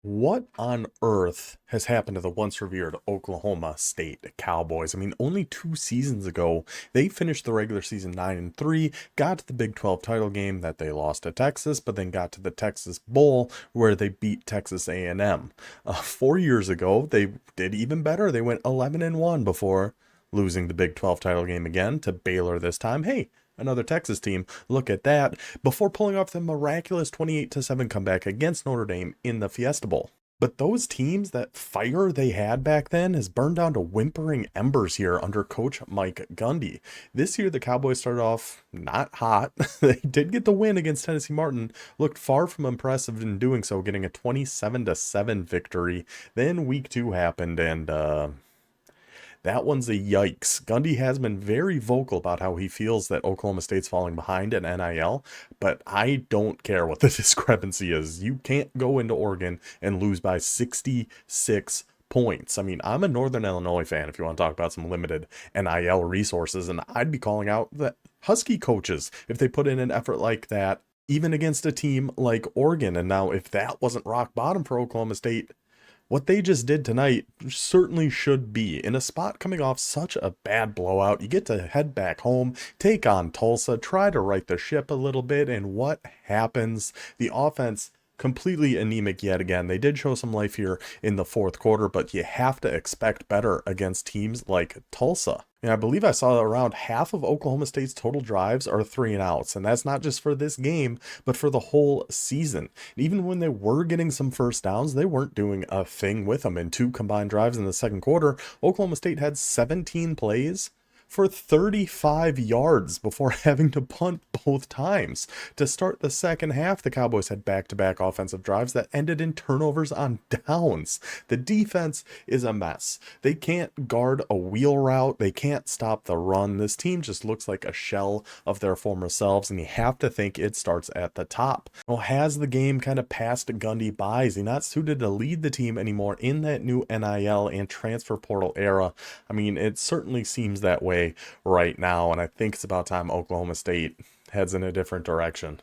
What on earth has happened to the once revered Oklahoma State Cowboys? I mean, only 2 seasons ago, they finished the regular season 9-3, got to the Big 12 title game that they lost to Texas, but then got to the Texas Bowl where they beat Texas A&M. 4 years ago, they did even better. They went 11-1 before losing the Big 12 title game again to Baylor this time. Hey, another Texas team. Look at that. Before pulling off the miraculous 28-7 comeback against Notre Dame in the Fiesta Bowl. But those teams, that fire they had back then has burned down to whimpering embers here under coach Mike Gundy. This year, the Cowboys started off not hot. They did get the win against Tennessee Martin, looked far from impressive in doing so, getting a 27-7 victory. Then week 2 happened, and that one's a yikes. Gundy has been very vocal about how he feels that Oklahoma State's falling behind in NIL, but I don't care what the discrepancy is. You can't go into Oregon and lose by 66 points. I mean, I'm a Northern Illinois fan if you want to talk about some limited NIL resources, and I'd be calling out the Husky coaches if they put in an effort like that, even against a team like Oregon. And now, if that wasn't rock bottom for Oklahoma State, what they just did tonight certainly should be. In a spot coming off such a bad blowout, you get to head back home, take on Tulsa, try to right the ship a little bit, and what happens? The offense completely anemic yet again. They did show some life here in the fourth quarter, but you have to expect better against teams like Tulsa. And I believe I saw around half of Oklahoma State's total drives are 3-and-outs, and that's not just for this game, but for the whole season. And even when they were getting some first downs, they weren't doing a thing with them. In 2 combined drives in the second quarter, Oklahoma State had 17 plays for 35 yards before having to punt both times. To start the second half, the Cowboys had back-to-back offensive drives that ended in turnovers on downs. The defense is a mess. They can't guard a wheel route. They can't stop the run. This team just looks like a shell of their former selves, and you have to think it starts at the top. Well, has the game kind of passed Gundy by? Is he not suited to lead the team anymore in that new NIL and transfer portal era? I mean, it certainly seems that way right now, and I think it's about time Oklahoma State heads in a different direction.